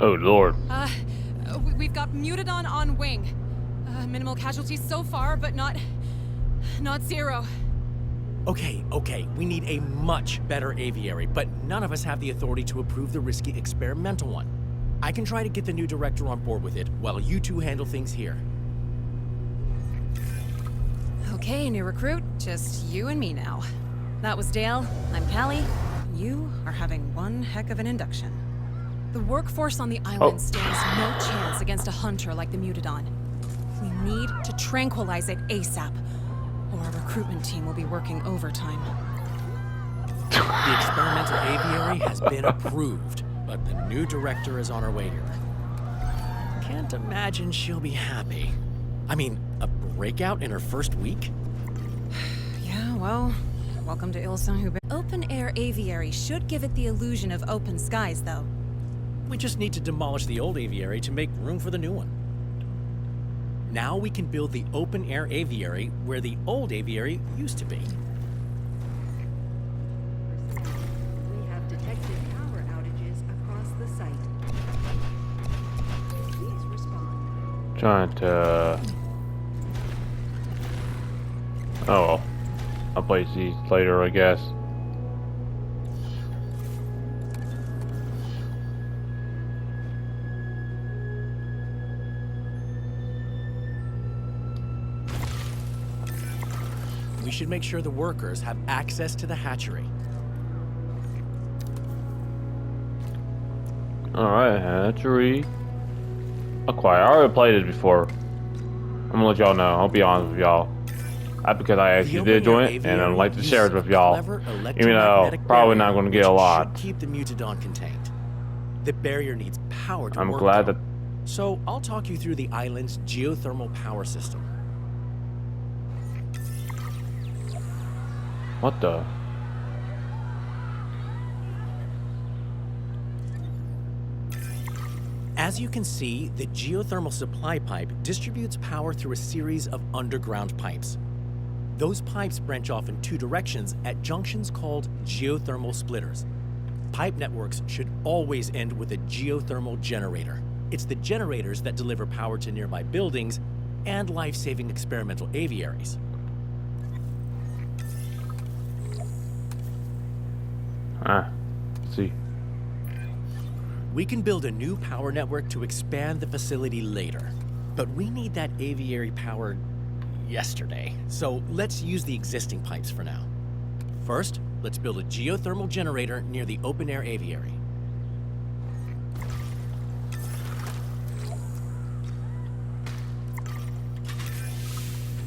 Oh, Lord. We've got Mutadon on wing. Minimal casualties so far, but not zero. Okay, we need a much better aviary, but none of us have the authority to approve the risky experimental one. I can try to get the new director on board with it, while you two handle things here. Okay, new recruit, just you and me now. That was Dale, I'm Callie. You are having one heck of an induction. The workforce on the island stands no chance against a hunter like the Mutadon. We need to tranquilize it ASAP, or our recruitment team will be working overtime. The experimental aviary has been approved, but the new director is on her way here. Can't imagine she'll be happy. I mean, a breakout in her first week? Yeah, well, welcome to Ilsan-Hubert. Open-air aviary should give it the illusion of open skies, though. We just need to demolish the old aviary to make room for the new one. Now we can build the open-air aviary where the old aviary used to be. We have detected power outages across the site. Please respond. Trying to... Oh, well. I'll place these later, I guess. We should make sure the workers have access to the hatchery. Alright, hatchery. Acquire. I already played it before. I'm gonna let y'all know. I'll be honest with y'all. That's because I actually did join it, and I'd like to share it with y'all. Even though probably not gonna get a lot. Keep the Mutadon contained. The barrier needs power to I'm work glad on. that... So I'll talk you through the island's geothermal power system. What the... As you can see, the geothermal supply pipe distributes power through a series of underground pipes. Those pipes branch off in two directions at junctions called geothermal splitters. Pipe networks should always end with a geothermal generator. It's the generators that deliver power to nearby buildings and life-saving experimental aviaries. Let's see. We can build a new power network to expand the facility later, but we need that aviary powered yesterday, so let's use the existing pipes for now. First, let's build a geothermal generator near the open-air aviary.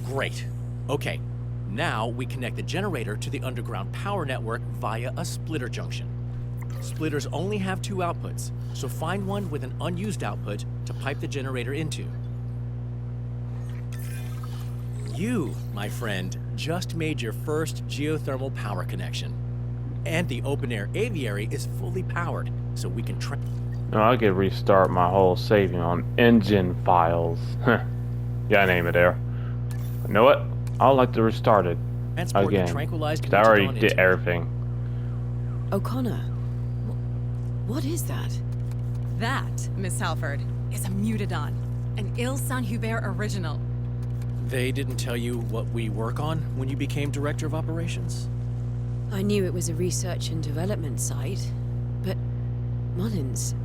Great. Okay, now we connect the generator to the underground power network via a splitter junction. Splitters only have two outputs, so find one with an unused output to pipe the generator into. You, my friend, just made your first geothermal power connection. And the open-air aviary is fully powered, so we can No, I could restart my whole saving on engine files. Yeah, I name it there. You know what? I'd like to restart it again. I already did everything. O'Connor, what is that? That, Miss Halford, is a Mutadon, an Ilsan-Hubert original. They didn't tell you what we work on when you became Director of Operations? I knew it was a research and development site, but Mullins,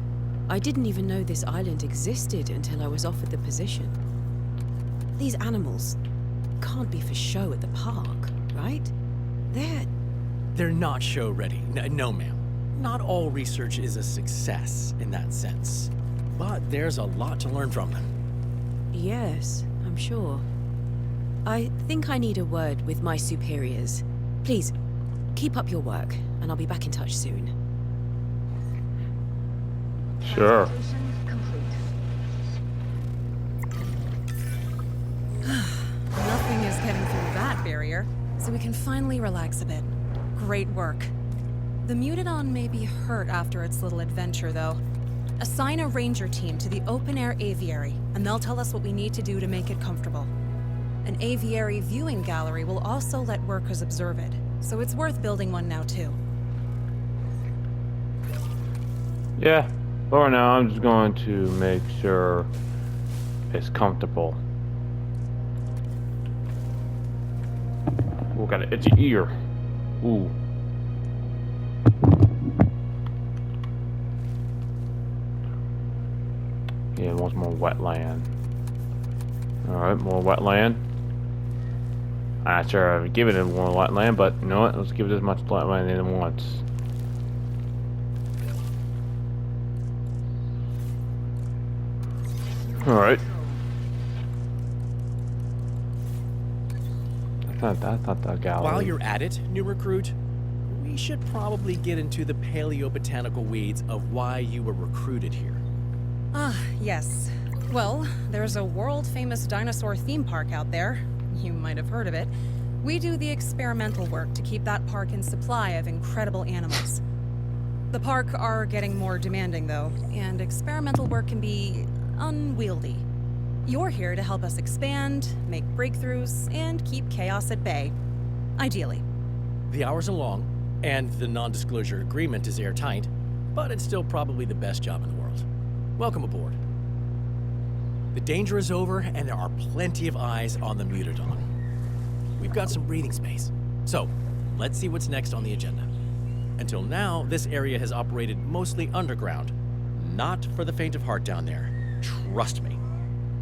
I didn't even know this island existed until I was offered the position. These animals can't be for show at the park, right? They're not show ready. No, ma'am. Not all research is a success in that sense, but there's a lot to learn from them. Yes, I'm sure. I think I need a word with my superiors. Please, keep up your work, and I'll be back in touch soon. Sure. Nothing is getting through that barrier, so we can finally relax a bit. Great work. The Mutadon may be hurt after its little adventure, though. Assign a ranger team to the open-air aviary, and they'll tell us what we need to do to make it comfortable. An aviary viewing gallery will also let workers observe it, so it's worth building one now, too. Yeah, For now, I'm just going to make sure it's comfortable. Ooh, got an itchy ear. Ooh. Yeah, it wants more wetland. Alright, more wetland. I'm not sure I've given it more wetland, but you know what? Let's give it as much wetland as it wants. Alright. That's not the gallery. While you're at it, new recruit, we should probably get into the paleobotanical weeds of why you were recruited here. Yes. Well, there's a world-famous dinosaur theme park out there. You might have heard of it. We do the experimental work to keep that park in supply of incredible animals. The park are getting more demanding, though, and experimental work can be unwieldy. You're here to help us expand, make breakthroughs, and keep chaos at bay. Ideally. The hours are long, and the non-disclosure agreement is airtight, but it's still probably the best job in the world. Welcome aboard. The danger is over, and there are plenty of eyes on the Mutadon. We've got some breathing space. So, let's see what's next on the agenda. Until now, this area has operated mostly underground. Not for the faint of heart down there. Trust me.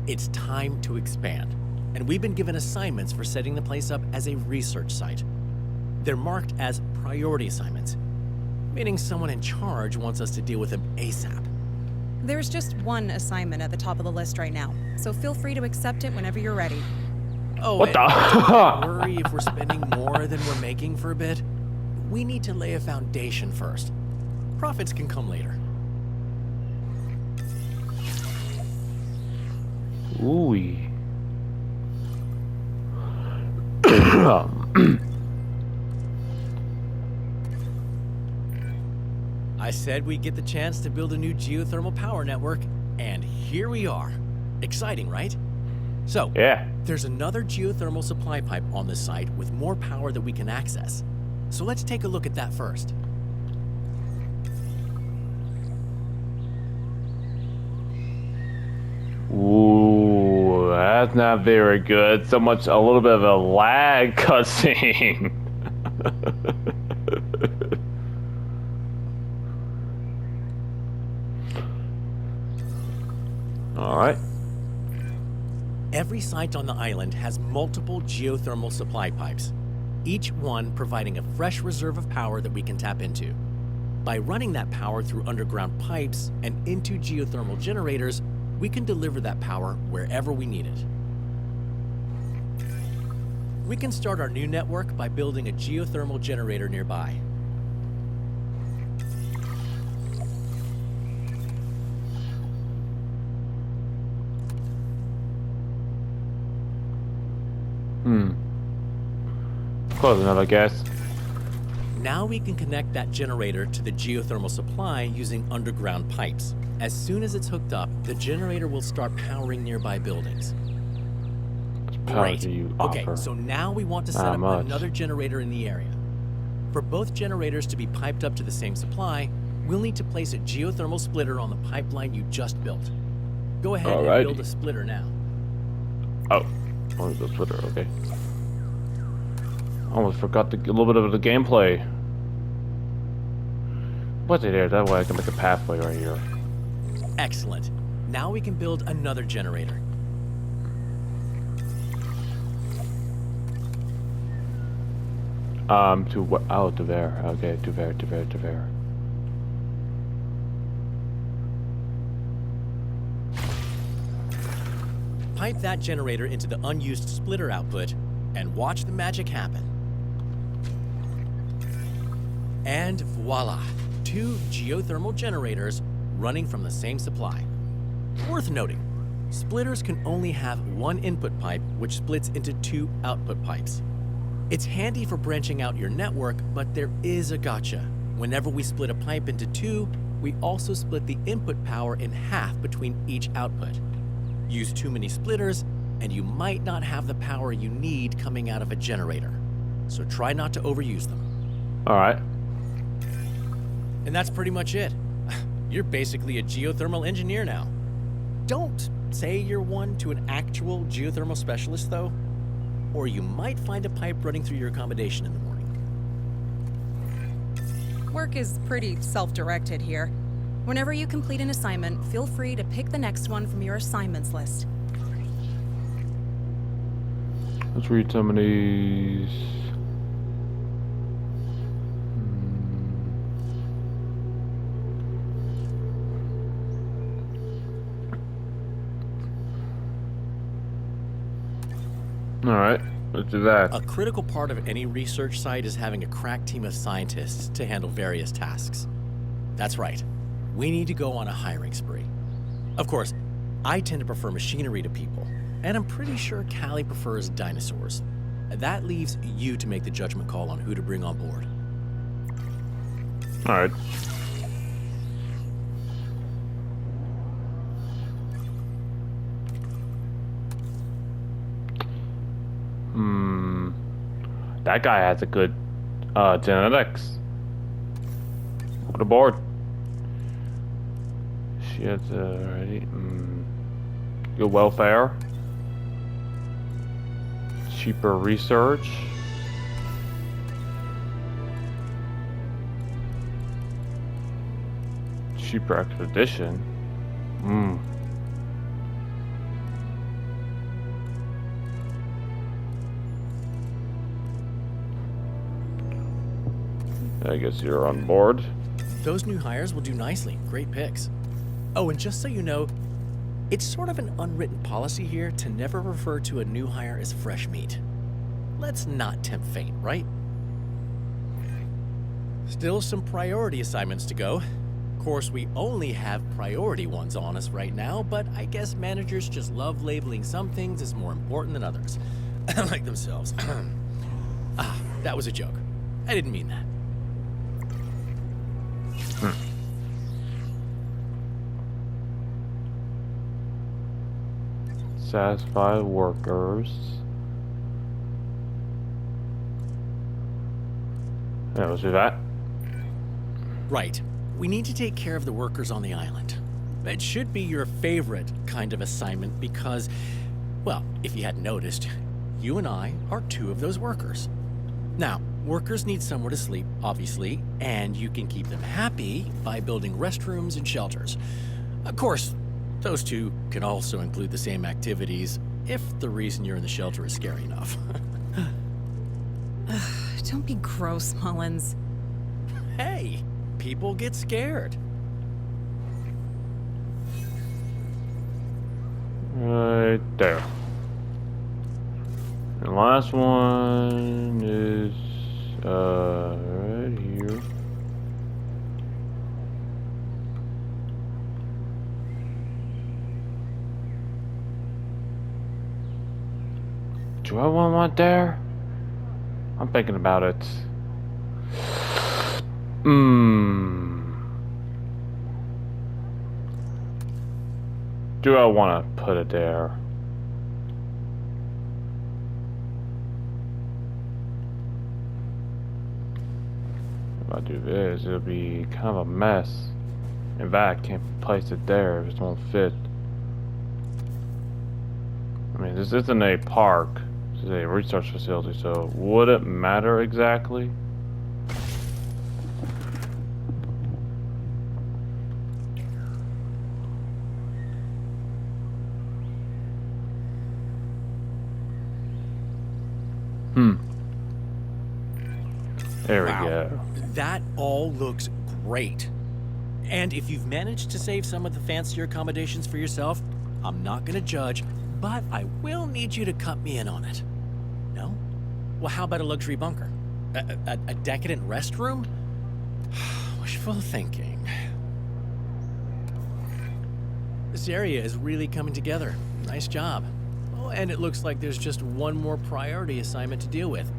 It's time to expand. And we've been given assignments for setting the place up as a research site. They're marked as priority assignments, meaning someone in charge wants us to deal with them ASAP. There's just one assignment at the top of the list right now, so feel free to accept it whenever you're ready. Oh, What the? don't worry if we're spending more than we're making for a bit. We need to lay a foundation first. Profits can come later. Ooh. I said we'd get the chance to build a new geothermal power network, and here we are. Exciting, right? So, Yeah. there's another geothermal supply pipe on this site with more power that we can access. So let's take a look at that first. Ooh, that's not very good. A little bit of a lag cutscene. All right. Every site on the island has multiple geothermal supply pipes, each one providing a fresh reserve of power that we can tap into. By running that power through underground pipes and into geothermal generators, we can deliver that power wherever we need it. We can start our new network by building a geothermal generator nearby. Close enough, I guess. Now we can connect that generator to the geothermal supply using underground pipes. As soon as it's hooked up, the generator will start powering nearby buildings. Power Great. do you Okay, offer? so now we want to set Not up much. another generator in the area. For both generators to be piped up to the same supply, we'll need to place a geothermal splitter on the pipeline you just built. Go ahead Alrighty. and build a splitter now. Oh, the splitter. Okay. Almost forgot a little bit of the gameplay. What's it here? That way I can make a pathway right here. Excellent. Now we can build another generator. To what? Oh, to there. Okay, to there. Pipe that generator into the unused splitter output and watch the magic happen. And voila, 2 geothermal generators running from the same supply. Worth noting, splitters can only have one input pipe which splits into 2 output pipes. It's handy for branching out your network, but there is a gotcha. Whenever we split a pipe into 2, we also split the input power in half between each output. Use too many splitters, and you might not have the power you need coming out of a generator. So try not to overuse them. All right. And that's pretty much it. You're basically a geothermal engineer now. Don't say you're one to an actual geothermal specialist, though, or you might find a pipe running through your accommodation in the morning. Work is pretty self-directed here. Whenever you complete an assignment, feel free to pick the next one from your assignments list. Let's read some of these. Alright, let's do that. A critical part of any research site is having a crack team of scientists to handle various tasks. That's right. We need to go on a hiring spree. Of course, I tend to prefer machinery to people, and I'm pretty sure Callie prefers dinosaurs. That leaves you to make the judgment call on who to bring on board. Alright. That guy has a good genetics. Welcome aboard. She has already good welfare. Cheaper research. Cheaper expedition. I guess you're on board. Those new hires will do nicely. Great picks. Oh, and just so you know, it's sort of an unwritten policy here to never refer to a new hire as fresh meat. Let's not tempt fate, right? Still some priority assignments to go. Of course, we only have priority ones on us right now, but I guess managers just love labeling some things as more important than others. Like themselves. That was a joke. I didn't mean that. Satisfy workers. Yeah, let's do that. Right. We need to take care of the workers on the island. It should be your favorite kind of assignment because, well, if you hadn't noticed, you and I are two of those workers. Now, workers need somewhere to sleep, obviously, and you can keep them happy by building restrooms and shelters. Of course, those two can also include the same activities if the reason you're in the shelter is scary enough. Don't be gross, Mullins. Hey, people get scared. Right there. The last one is right here. Do I want one there? I'm thinking about it. Do I want to put it there? If I do this, it'll be kind of a mess. In fact, I can't place it there if it won't fit. I mean, this isn't a park. This is a research facility, so would it matter exactly? There we go. That all looks great. And if you've managed to save some of the fancier accommodations for yourself, I'm not gonna judge, but I will need you to cut me in on it. No? Well, how about a luxury bunker? A decadent restroom? Wishful thinking. This area is really coming together. Nice job. Oh, and it looks like there's just one more priority assignment to deal with.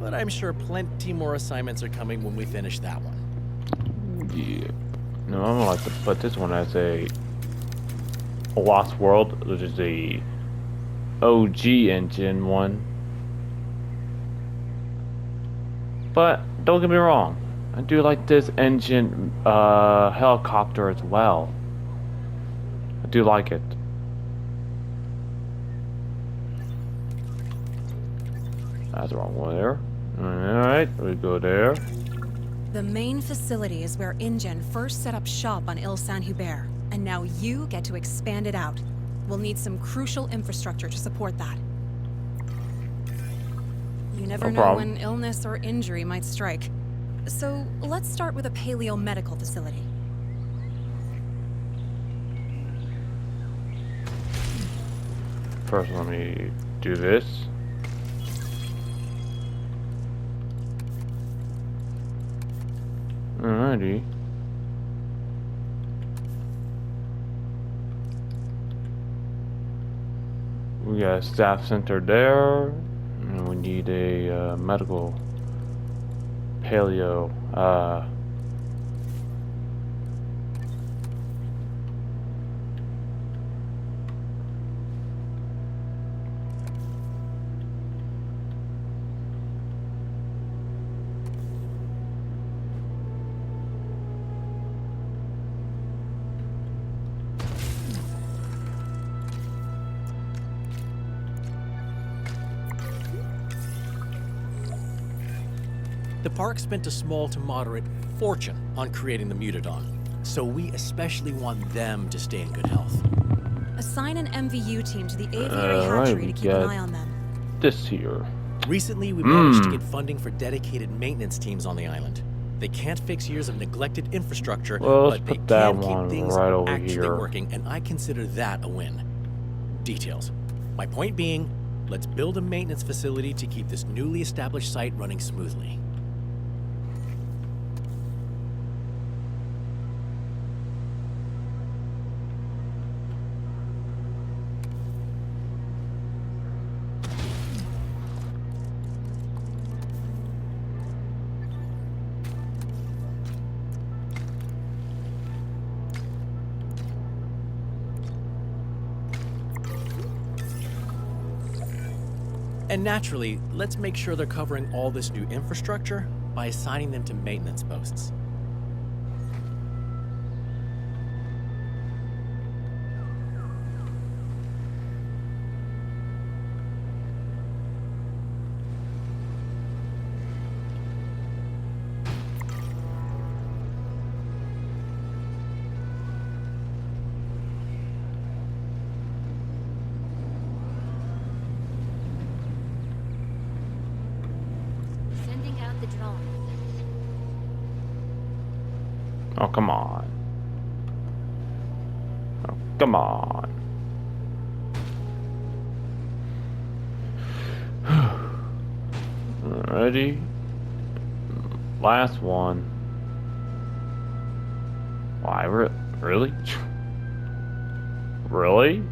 But I'm sure plenty more assignments are coming when we finish that one. Yeah. No, I'm gonna like to put this one as a Lost World, which is the OG engine one. But don't get me wrong, I do like this engine helicopter as well. I do like it. That's the wrong one there. Alright, we go there. The main facility is where InGen first set up shop on Ile Saint-Hubert, and now you get to expand it out. We'll need some crucial infrastructure to support that. You never know when illness or injury might strike. So let's start with a paleo-medical facility. First, let me do this. Alrighty. We got a staff center there, and we need a medical paleo. The park spent a small to moderate fortune on creating the Mutadon, so we especially want them to stay in good health. Assign an MVU team to the aviary hatchery to keep an eye on them. This here. Recently, we managed to get funding for dedicated maintenance teams on the island. They can't fix years of neglected infrastructure, but they can keep things actually working, and I consider that a win. Details. My point being, let's build a maintenance facility to keep this newly established site running smoothly. And naturally, let's make sure they're covering all this new infrastructure by assigning them to maintenance posts. Oh, come on. Oh, come on. Alrighty. Last one. Why, really? Really?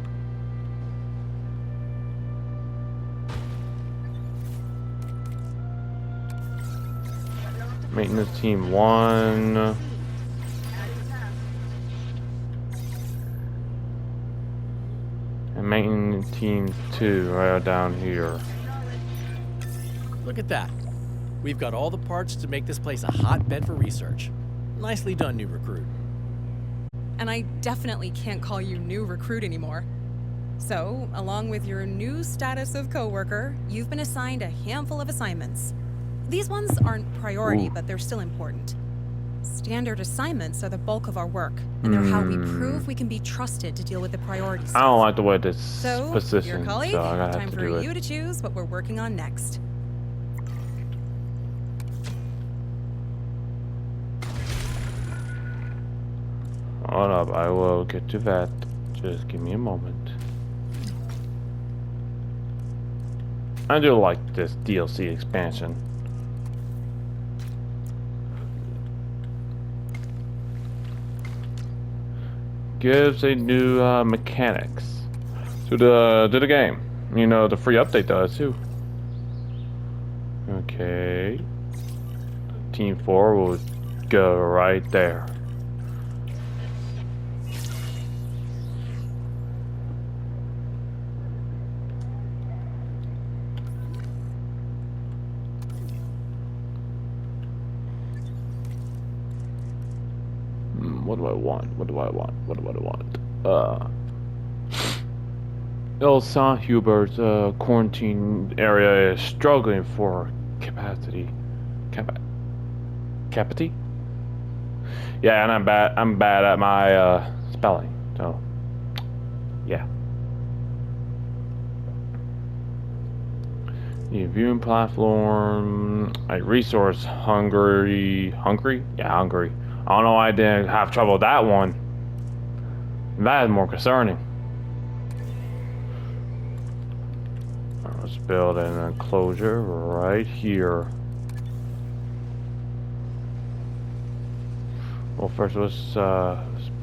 Maintenance team 1. And maintenance team 2 right down here. Look at that. We've got all the parts to make this place a hotbed for research. Nicely done, new recruit. And I definitely can't call you new recruit anymore. So, along with your new status of coworker, you've been assigned a handful of assignments. These ones aren't priority, but they're still important. Standard assignments are the bulk of our work, and they're how we prove we can be trusted to deal with the priorities. I don't like the way this So, position, your colleague, so I gotta time have to for do it. you to choose what we're working on next. Hold up, I will get to that. Just give me a moment. I do like this DLC expansion. Gives a new mechanics to the game. You know, the free update does too. Okay. Team 4 will go right there. What do I want? What do I want? What do I want? El San Hubert's quarantine area is struggling for capacity. Capacity? Yeah, and I'm bad at my spelling. So, yeah. The viewing platform, like resource hungry? Yeah, hungry. I don't know why I didn't have trouble with that one. That is more concerning. Let's build an enclosure right here. Well, first let's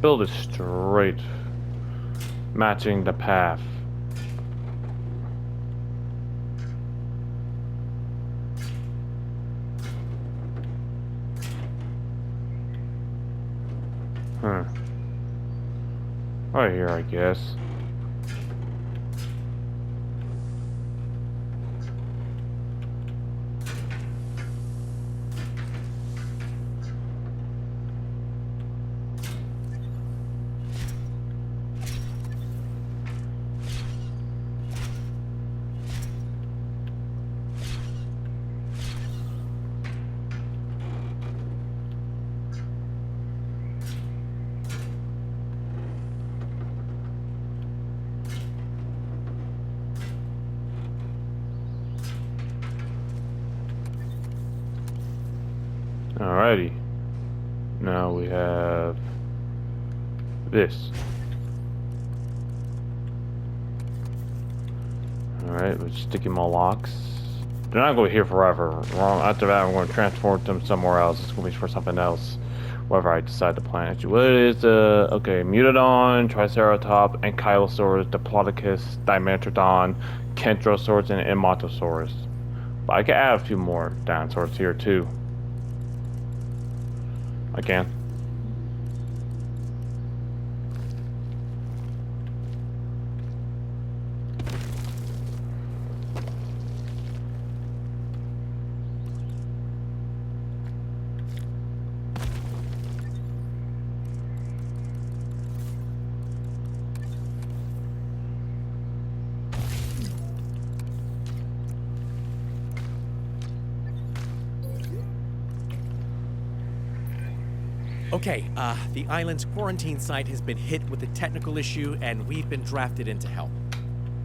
build it straight, matching the path. Right here, I guess. Alrighty. Now we have this. Alright, we're sticking my locks. They're not going to be here forever. After that, I'm going to transport them somewhere else. It's going to be for something else. Whatever I decide to plant. What is okay, Mutodon, Triceratop, Ankylosaurus, Diplodocus, Dimetrodon, Kentrosaurus, and Ematosaurus. But I can add a few more dinosaurs here too. I can. Okay, the island's quarantine site has been hit with a technical issue, and we've been drafted in to help.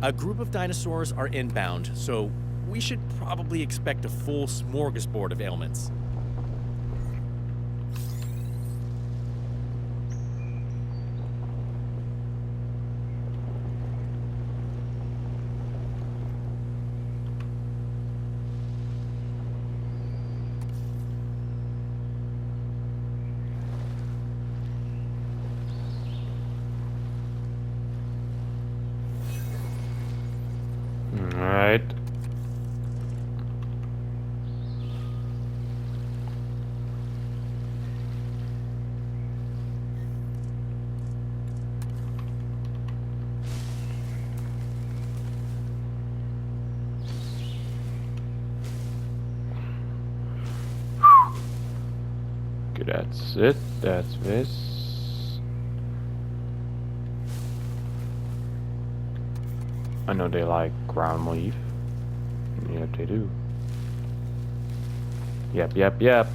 A group of dinosaurs are inbound, so we should probably expect a full smorgasbord of ailments. Alright. Okay, that's it. That's this. I know they like ground leaf. Yep, they do. Yep.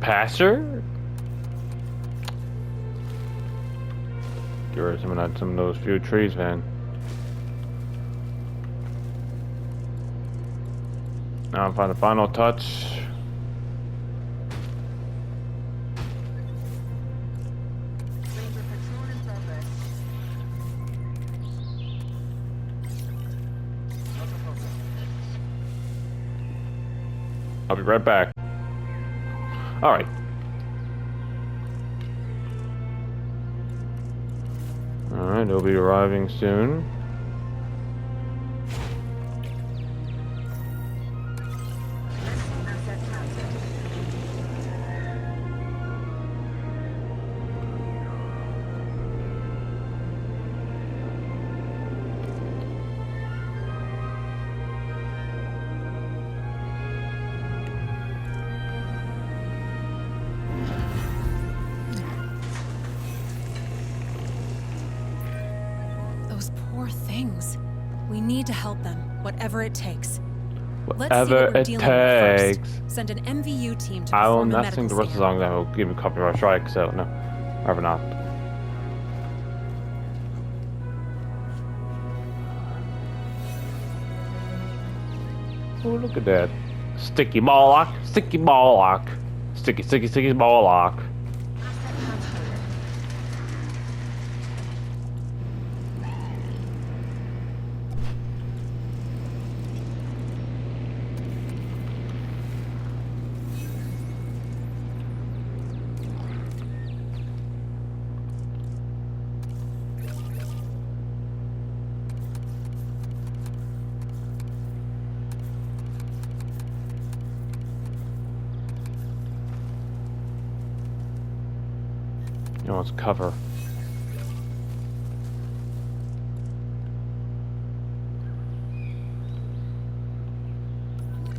Passer? Get rid of some of those few trees, man. Now I'm find the final touch. I'll be right back. Alright. Alright, they'll be arriving soon. Those poor things. We need to help them, whatever it takes. Let's see Whatever what we're it dealing with takes. first. Send an MVU team to I will perform a not medical sing the rest of the scan. song that will give me copyright strike, so no. Probably not. Oh, look at that. Sticky ball lock, sticky ball lock. Sticky, sticky, sticky ball lock. You know, it's cover.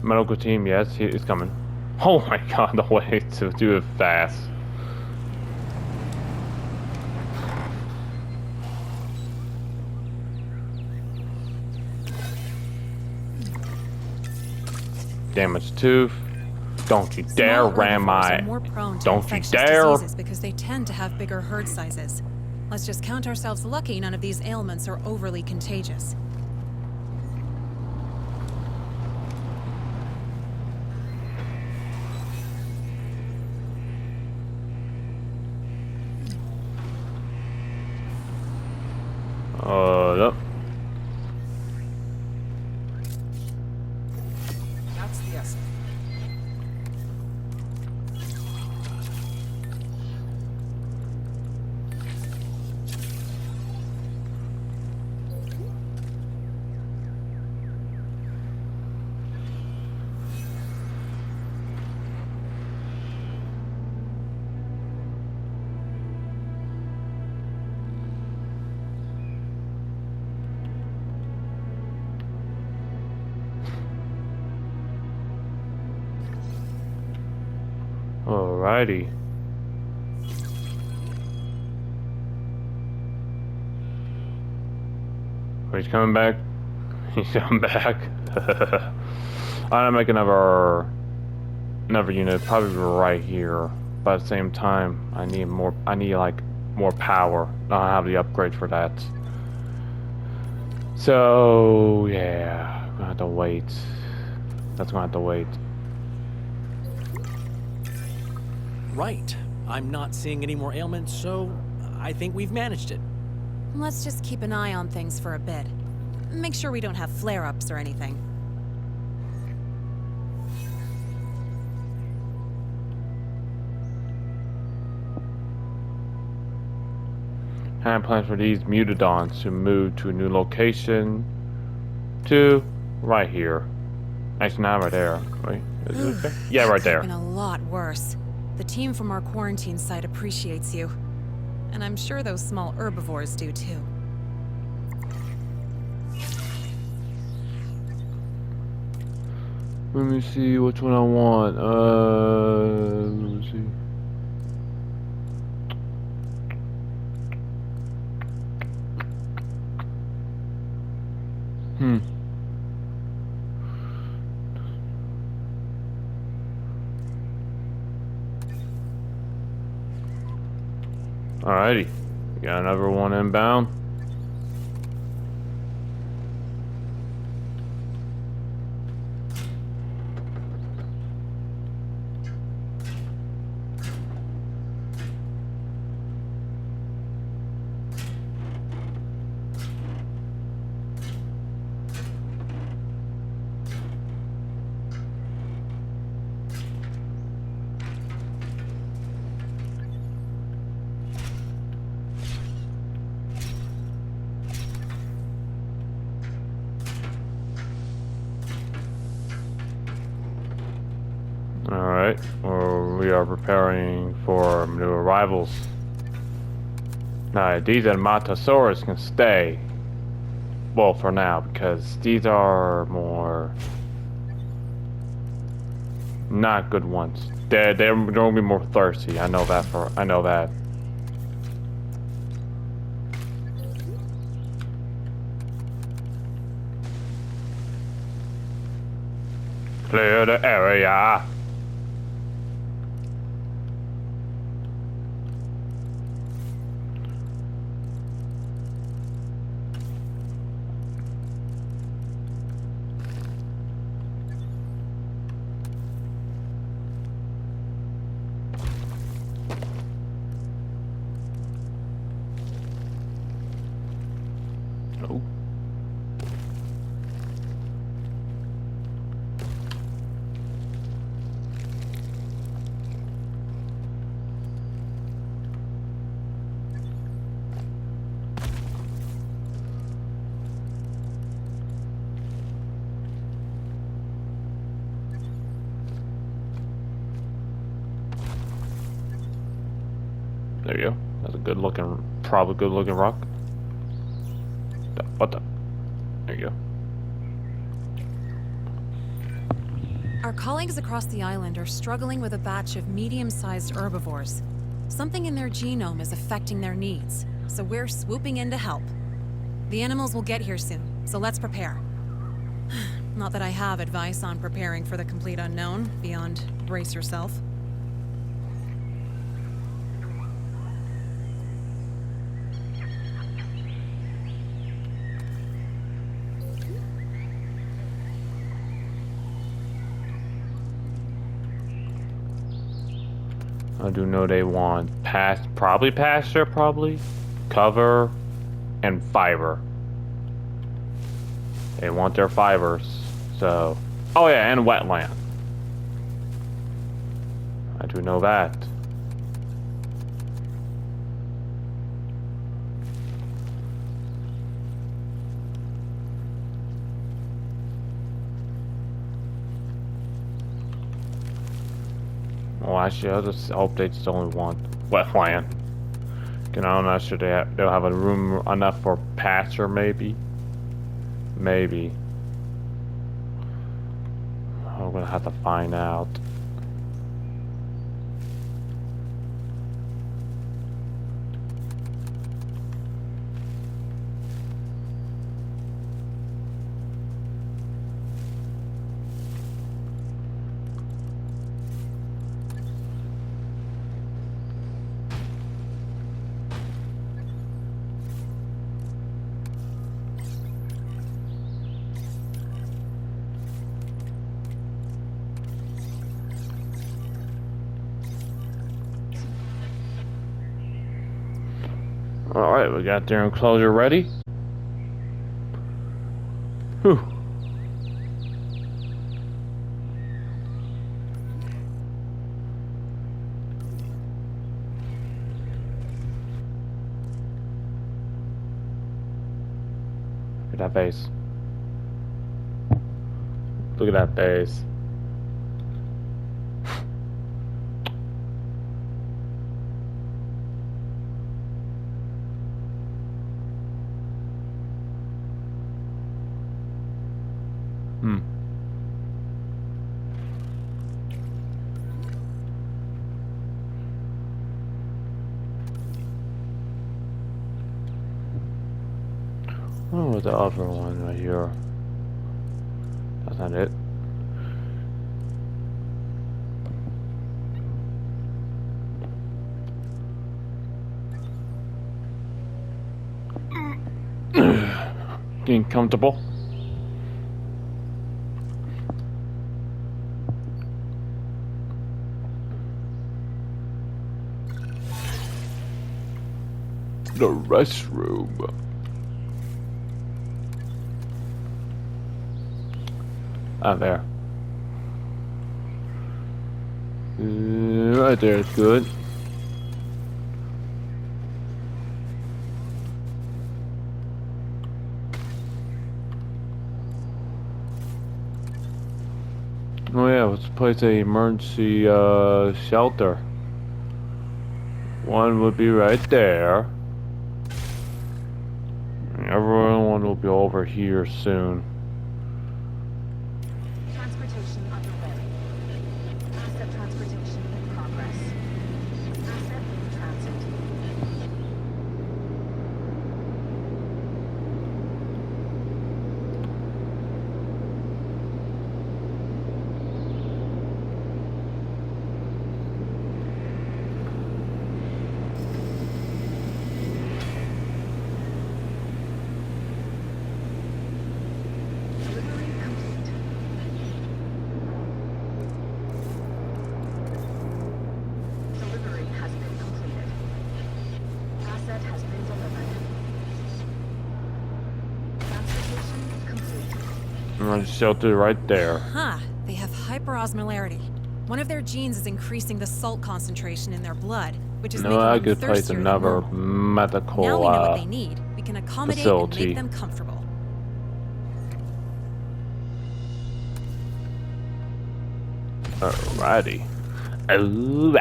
Medical team, yes, he's coming. Oh my god, the way to do it fast. Damaged tooth. Don't you dare Small ram herbivores my... are more prone to Don't you infectious dare! diseases because they tend to have bigger herd sizes. Let's just count ourselves lucky none of these ailments are overly contagious. Yep. That's the essence. Alrighty. He's coming back. He's coming back. I'm gonna make another unit, probably right here. But at the same time, I need like more power. I don't have the upgrades for that. So yeah, I'm gonna have to wait. That's gonna have to wait. Right. I'm not seeing any more ailments, so I think we've managed it. Let's just keep an eye on things for a bit. Make sure we don't have flare-ups or anything. I have plans for these mutadons to move to a new location. To right here. Actually, not right there. Wait, is it okay? Yeah, right there. Been a lot worse. The team from our quarantine site appreciates you. And I'm sure those small herbivores do too. Let me see which one I want. Let me see. Alrighty. We got another one inbound. Alright, we are preparing for new arrivals. Now, these Amatosaurus can stay. Well, for now, because these are more... not good ones. They're gonna be more thirsty. I know that. Clear the area. Oh. There you go. That's a good looking, probably good looking rock. What the? There you go. Our colleagues across the island are struggling with a batch of medium-sized herbivores. Something in their genome is affecting their needs, so we're swooping in to help. The animals will get here soon, so let's prepare. Not that I have advice on preparing for the complete unknown, beyond brace yourself. I do know they want probably pasture, cover, and fiber. They want their fibers, so... Oh yeah, and wetland. I do know that. Well, actually, I just hope they just only want wetland. I'm not sure they'll have a room enough for pasture, maybe. Maybe. I'm gonna have to find out. Alright, we got their enclosure ready. Whew. Look at that base. Look at that base. Oh, the other one right here. That's not it. Getting comfortable. The restroom. Ah, there. Right there is good. Oh yeah, let's place a emergency shelter. One would be right there. And everyone will be over here soon. Transportation underway. Asset transportation in progress. Asset in transit. Shelter right there. Huh. They have hyperosmolarity. One of their genes is increasing the salt concentration in their blood, which is No, making I them could place thirstier than another normal. medical Now we know what they need. We can accommodate facility. and make them comfortable. Alrighty. Ooh,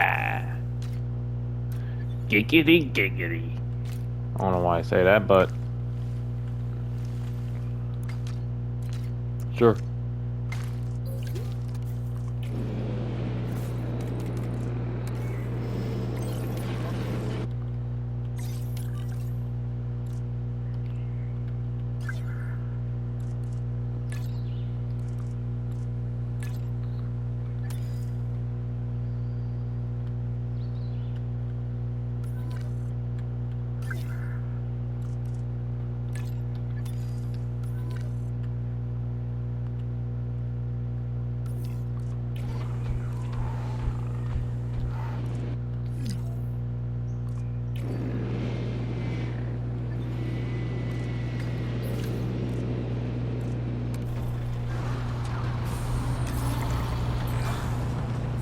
giggity giggity. I don't know why I say that, but sure.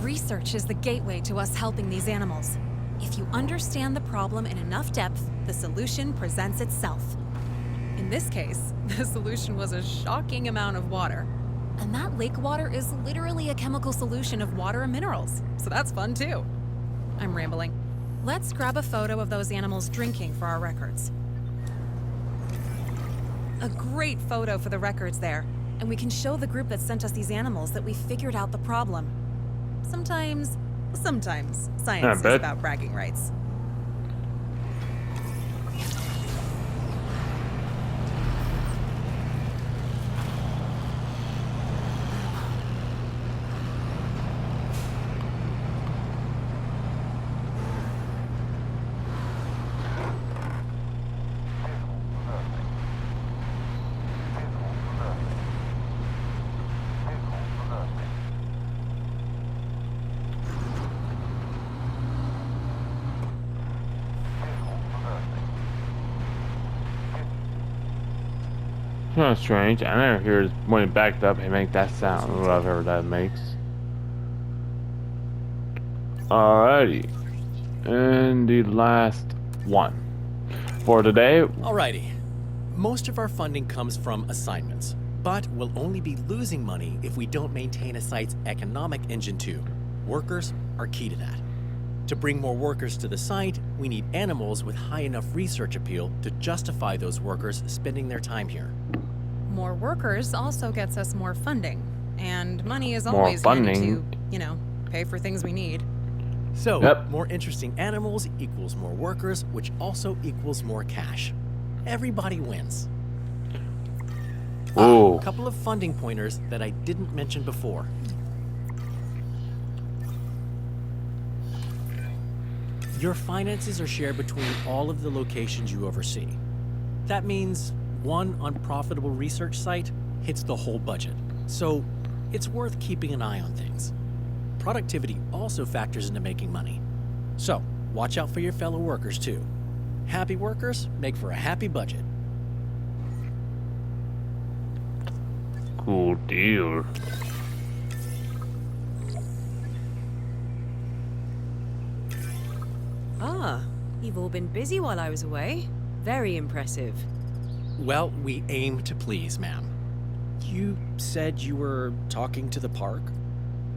Research is the gateway to us helping these animals. If you understand the problem in enough depth, the solution presents itself. In this case, the solution was a shocking amount of water. And that lake water is literally a chemical solution of water and minerals, so that's fun too. I'm rambling. Let's grab a photo of those animals drinking for our records. A great photo for the records there, and we can show the group that sent us these animals that we figured out the problem. Sometimes science is bet. about bragging rights. That's strange. I never hear it when it backed up and make that sound, whatever that makes. Alrighty. And the last one for today. Alrighty. Most of our funding comes from assignments, but we'll only be losing money if we don't maintain a site's economic engine too. Workers are key to that. To bring more workers to the site, we need animals with high enough research appeal to justify those workers spending their time here. More workers also gets us more funding, and money is More always handy funding. to, pay for things we need. So, Yep. more interesting animals equals more workers, which also equals more cash. Everybody wins. Ooh. A couple of funding pointers that I didn't mention before. Your finances are shared between all of the locations you oversee. That means one unprofitable research site hits the whole budget, so it's worth keeping an eye on things. Productivity also factors into making money, so watch out for your fellow workers too. Happy workers make for a happy budget. Cool deal. Ah, you've all been busy while I was away. Very impressive. Well, we aim to please, ma'am. You said you were talking to the park?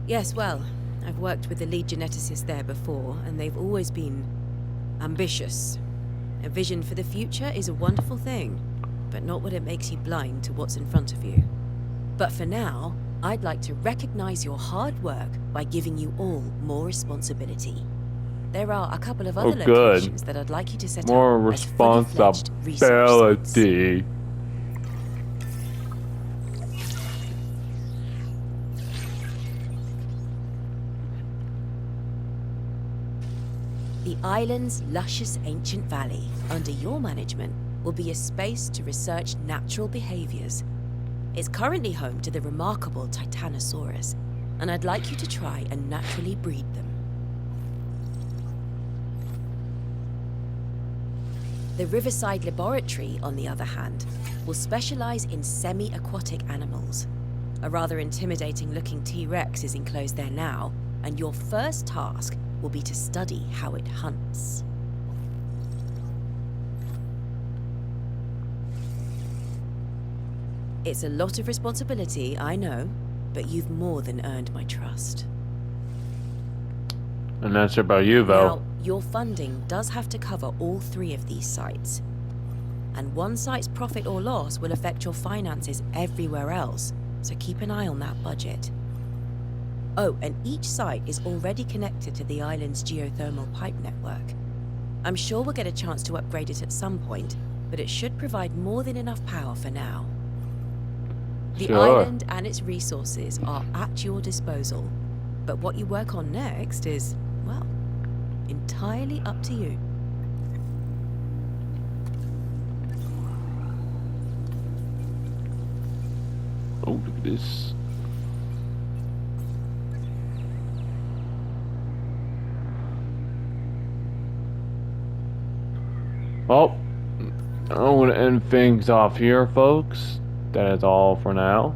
Yes, well, I've worked with the lead geneticist there before, and they've always been ambitious. A vision for the future is a wonderful thing, but not when it makes you blind to what's in front of you. But for now, I'd like to recognize your hard work by giving you all more responsibility. There are a couple of other good. locations that I'd like you to set More up as fully-fledged research sites. responsibility. The island's luscious ancient valley, under your management, will be a space to research natural behaviors. It's currently home to the remarkable Titanosaurus, and I'd like you to try and naturally breed them. The Riverside Laboratory, on the other hand, will specialize in semi-aquatic animals. A rather intimidating-looking T-Rex is enclosed there now, and your first task will be to study how it hunts. It's a lot of responsibility, I know, but you've more than earned my trust. And that's about you, though. Now, your funding does have to cover all 3 of these sites. And one site's profit or loss will affect your finances everywhere else, so keep an eye on that budget. Oh, and each site is already connected to the island's geothermal pipe network. I'm sure we'll get a chance to upgrade it at some point, but it should provide more than enough power for now. The Sure. island and its resources are at your disposal, but what you work on next is, well, entirely up to you. Oh, look at this. Well, I'm going to end things off here, folks. That is all for now.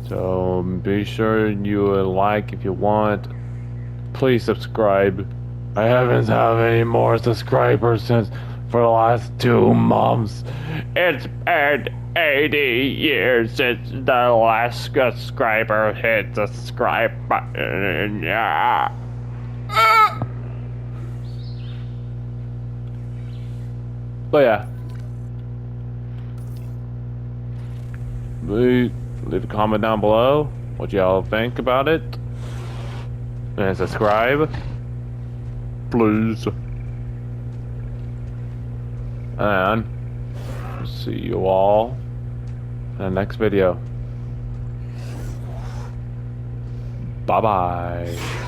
So be sure you like if you want. Please subscribe. I haven't had any more subscribers since for the last 2 months. It's been 80 years since the last subscriber hit the subscribe button. Yeah. But yeah. Leave a comment down below what y'all think about it. And subscribe. Please. And see you all in the next video. Bye bye.